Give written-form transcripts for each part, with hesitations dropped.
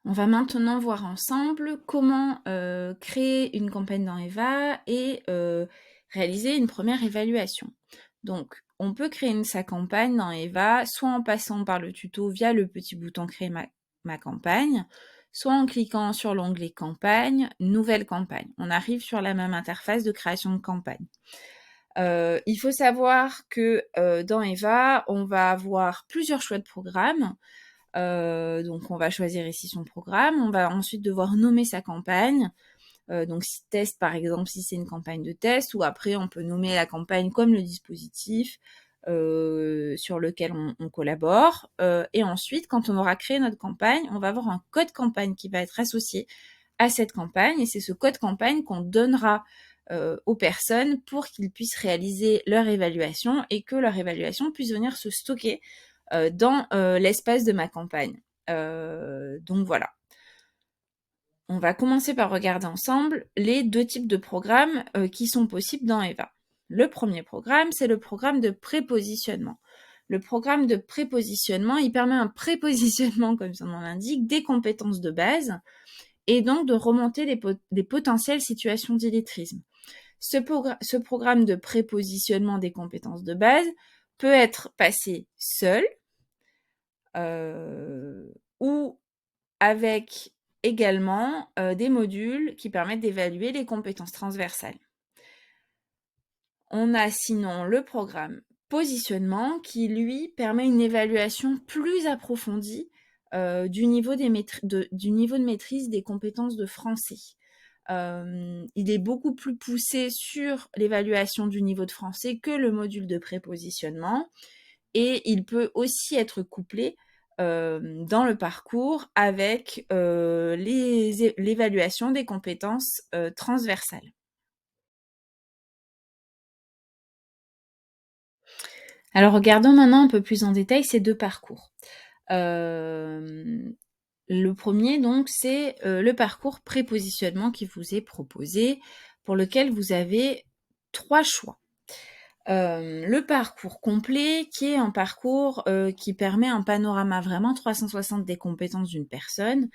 On va maintenant voir ensemble comment, créer une campagne dans Eva et réaliser une première évaluation. Donc, on peut créer sa campagne dans Eva, soit en passant par le tuto via le petit bouton «Créer ma campagne», soit en cliquant sur l'onglet «Campagne», «Nouvelle campagne». On arrive sur la même interface de création de campagne. Il faut savoir que, dans Eva, on va avoir plusieurs choix de programmes. Donc on va choisir ici son programme. On va ensuite devoir nommer sa campagne. Donc si test par exemple, si c'est une campagne de test, ou après on peut nommer la campagne comme le dispositif sur lequel on collabore. Et ensuite, quand on aura créé notre campagne, on va avoir un code campagne qui va être associé à cette campagne, et c'est ce code campagne qu'on donnera aux personnes pour qu'ils puissent réaliser leur évaluation et que leur évaluation puisse venir se stocker dans l'espace de ma campagne. Donc voilà. On va commencer par regarder ensemble les deux types de programmes qui sont possibles dans Eva. Le premier programme, c'est le programme de prépositionnement. Le programme de prépositionnement, il permet un prépositionnement, comme son nom l'indique, des compétences de base, et donc de remonter des potentielles situations d'illettrisme. Ce programme de prépositionnement des compétences de base peut être passé seul, ou avec également des modules qui permettent d'évaluer les compétences transversales. On a sinon le programme positionnement qui, lui, permet une évaluation plus approfondie du niveau de maîtrise des compétences de français. Il est beaucoup plus poussé sur l'évaluation du niveau de français que le module de prépositionnement, et il peut aussi être couplé dans le parcours avec l'évaluation des compétences transversales. Alors regardons maintenant un peu plus en détail ces deux parcours. Le premier, donc, c'est le parcours prépositionnement qui vous est proposé, pour lequel vous avez 3 choix. Le parcours complet, qui est un parcours qui permet un panorama vraiment 360 des compétences d'une personne,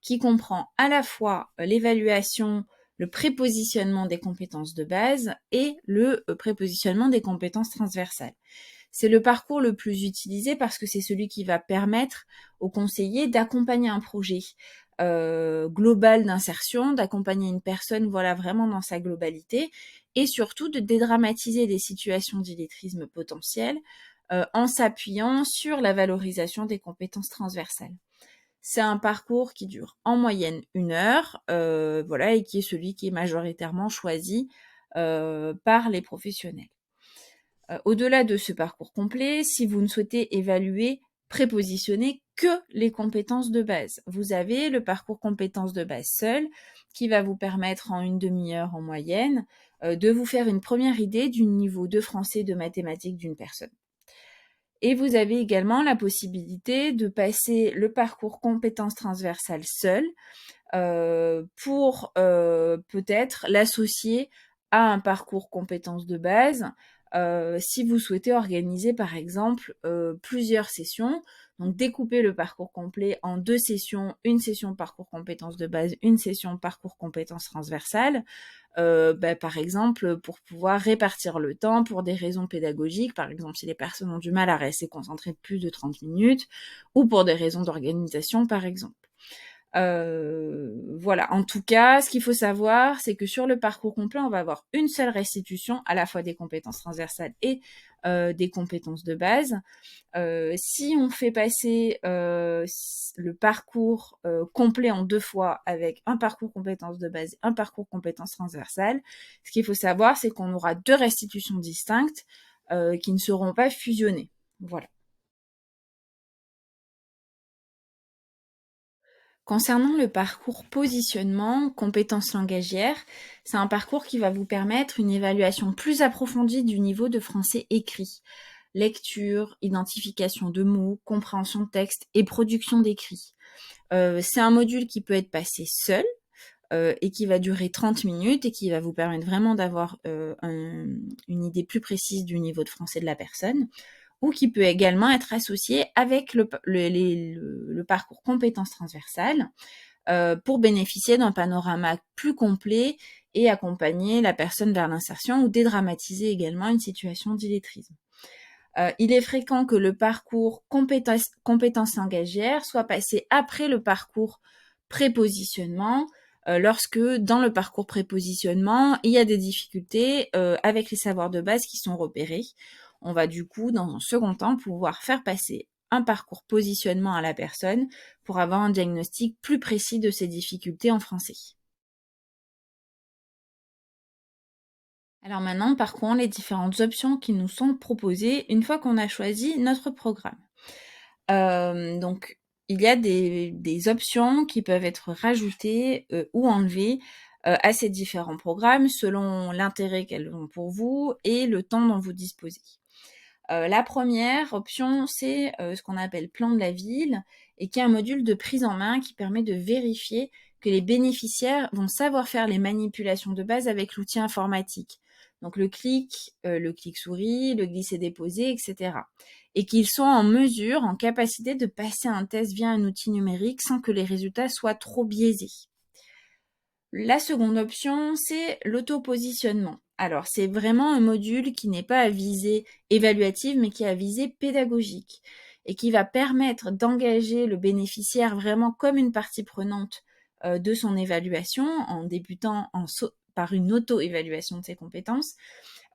qui comprend à la fois l'évaluation, le prépositionnement des compétences de base et le prépositionnement des compétences transversales. C'est le parcours le plus utilisé parce que c'est celui qui va permettre aux conseillers d'accompagner un projet global d'insertion, d'accompagner une personne, voilà, vraiment dans sa globalité, et surtout de dédramatiser des situations d'illettrisme potentiel en s'appuyant sur la valorisation des compétences transversales. C'est un parcours qui dure en moyenne 1 heure, voilà, et qui est celui qui est majoritairement choisi par les professionnels. Au-delà de ce parcours complet, si vous ne souhaitez évaluer, prépositionner que les compétences de base, vous avez le parcours compétences de base seul, qui va vous permettre en une demi-heure en moyenne de vous faire une première idée du niveau de français et de mathématiques d'une personne. Et vous avez également la possibilité de passer le parcours compétences transversales seul pour peut-être l'associer à un parcours compétences de base si vous souhaitez organiser par exemple plusieurs sessions. Donc découper le parcours complet en 2 sessions, une session parcours compétences de base, une session parcours compétences transversales. Par exemple, pour pouvoir répartir le temps pour des raisons pédagogiques, par exemple si les personnes ont du mal à rester concentrées plus de 30 minutes, ou pour des raisons d'organisation par exemple. Voilà. En tout cas, ce qu'il faut savoir, c'est que sur le parcours complet, on va avoir une seule restitution, à la fois des compétences transversales et des compétences de base. Si on fait passer le parcours complet en 2 fois, avec un parcours compétences de base et un parcours compétences transversales, ce qu'il faut savoir, c'est qu'on aura 2 restitutions distinctes qui ne seront pas fusionnées. Voilà. Concernant le parcours positionnement, compétences langagières, c'est un parcours qui va vous permettre une évaluation plus approfondie du niveau de français écrit. Lecture, identification de mots, compréhension de texte et production d'écrit. C'est un module qui peut être passé seul et qui va durer 30 minutes et qui va vous permettre vraiment d'avoir une idée plus précise du niveau de français de la personne. ou qui peut également être associé avec le parcours compétences transversales pour bénéficier d'un panorama plus complet et accompagner la personne vers l'insertion ou dédramatiser également une situation d'illettrisme. Il est fréquent que le parcours compétences langagières soit passé après le parcours prépositionnement, lorsque dans le parcours prépositionnement, il y a des difficultés avec les savoirs de base qui sont repérés. On va du coup, dans un second temps, pouvoir faire passer un parcours positionnement à la personne pour avoir un diagnostic plus précis de ses difficultés en français. Alors maintenant, parcourons les différentes options qui nous sont proposées une fois qu'on a choisi notre programme. Donc, il y a des options qui peuvent être rajoutées ou enlevées à ces différents programmes selon l'intérêt qu'elles ont pour vous et le temps dont vous disposez. La première option, c'est ce qu'on appelle plan de la ville et qui est un module de prise en main qui permet de vérifier que les bénéficiaires vont savoir faire les manipulations de base avec l'outil informatique. Donc le clic souris, le glisser-déposer, etc. Et qu'ils soient en mesure, en capacité de passer un test via un outil numérique sans que les résultats soient trop biaisés. La seconde option, c'est l'auto-positionnement. Alors, c'est vraiment un module qui n'est pas à visée évaluative, mais qui est à visée pédagogique et qui va permettre d'engager le bénéficiaire vraiment comme une partie prenante de son évaluation en débutant par une auto-évaluation de ses compétences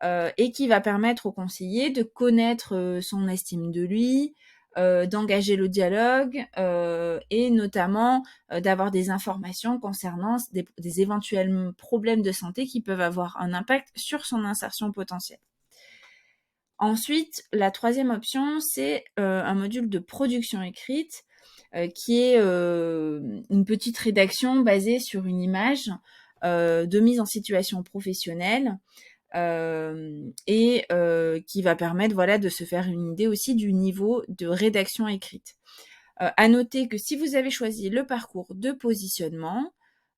et qui va permettre au conseiller de connaître son estime de lui, d'engager le dialogue et notamment d'avoir des informations concernant des éventuels problèmes de santé qui peuvent avoir un impact sur son insertion potentielle. Ensuite, la troisième option, c'est un module de production écrite qui est une petite rédaction basée sur une image de mise en situation professionnelle et qui va permettre de se faire une idée aussi du niveau de rédaction écrite. À noter que si vous avez choisi le parcours de positionnement,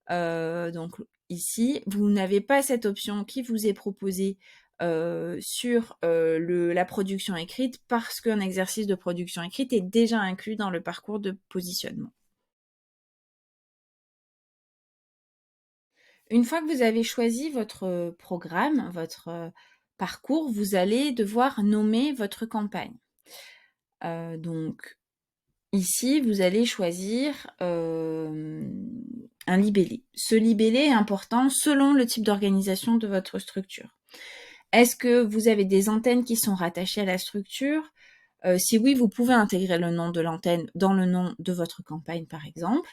donc ici, vous n'avez pas cette option qui vous est proposée sur la production écrite parce qu'un exercice de production écrite est déjà inclus dans le parcours de positionnement. Une fois que vous avez choisi votre programme, votre parcours, vous allez devoir nommer votre campagne. Donc ici, vous allez choisir un libellé. Ce libellé est important selon le type d'organisation de votre structure. Est-ce que vous avez des antennes qui sont rattachées à la structure? Si oui, vous pouvez intégrer le nom de l'antenne dans le nom de votre campagne, par exemple.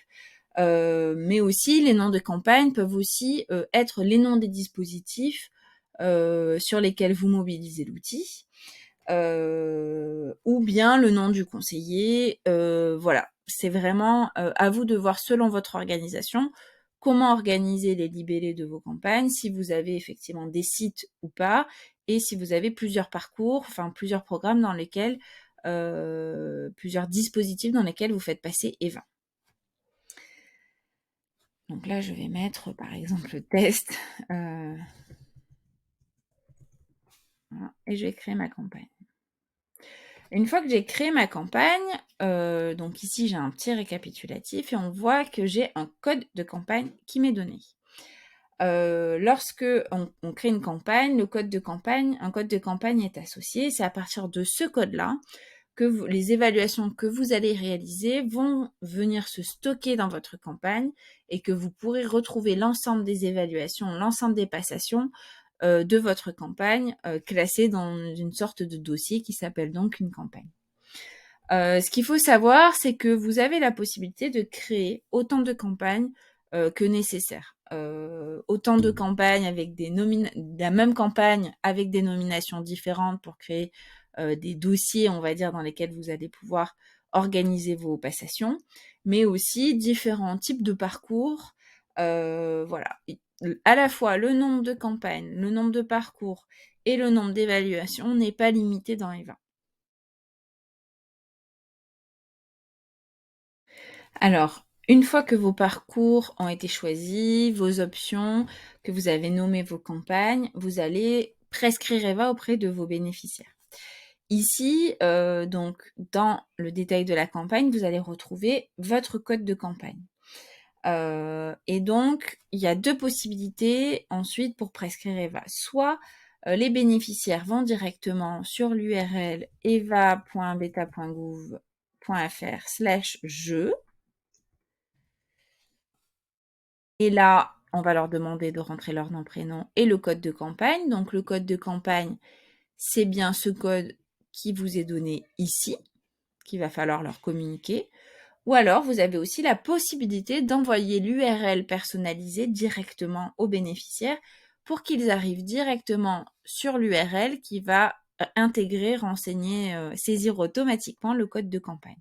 Mais aussi, les noms de campagne peuvent aussi être les noms des dispositifs sur lesquels vous mobilisez l'outil, ou bien le nom du conseiller. Voilà, c'est vraiment à vous de voir selon votre organisation comment organiser les libellés de vos campagnes, si vous avez effectivement des sites ou pas, et si vous avez plusieurs parcours, enfin plusieurs programmes dans lesquels, plusieurs dispositifs dans lesquels vous faites passer Eva. Donc là, je vais mettre par exemple test voilà, et je vais créer ma campagne. Une fois que j'ai créé ma campagne, donc ici j'ai un petit récapitulatif et on voit que j'ai un code de campagne qui m'est donné. Lorsque on crée une campagne, un code de campagne est associé. C'est à partir de ce code-là que les évaluations que vous allez réaliser vont venir se stocker dans votre campagne et que vous pourrez retrouver l'ensemble des évaluations, l'ensemble des passations de votre campagne classées dans une sorte de dossier qui s'appelle donc une campagne. Ce qu'il faut savoir, c'est que vous avez la possibilité de créer autant de campagnes que nécessaire. Autant de campagnes avec la même campagne avec des nominations différentes pour créer des dossiers, on va dire, dans lesquels vous allez pouvoir organiser vos passations, mais aussi différents types de parcours. Voilà, à la fois le nombre de campagnes, le nombre de parcours et le nombre d'évaluations n'est pas limité dans Eva. Alors, une fois que vos parcours ont été choisis, vos options, que vous avez nommé vos campagnes, vous allez prescrire Eva auprès de vos bénéficiaires. Ici, donc dans le détail de la campagne, vous allez retrouver votre code de campagne. Et donc, il y a 2 possibilités ensuite pour prescrire EVA. Soit, les bénéficiaires vont directement sur l'URL eva.beta.gouv.fr/jeux et là, on va leur demander de rentrer leur nom, prénom et le code de campagne. Donc le code de campagne, c'est bien ce code qui vous est donné ici, qu'il va falloir leur communiquer. Ou alors, vous avez aussi la possibilité d'envoyer l'URL personnalisée directement aux bénéficiaires pour qu'ils arrivent directement sur l'URL qui va intégrer, renseigner, saisir automatiquement le code de campagne.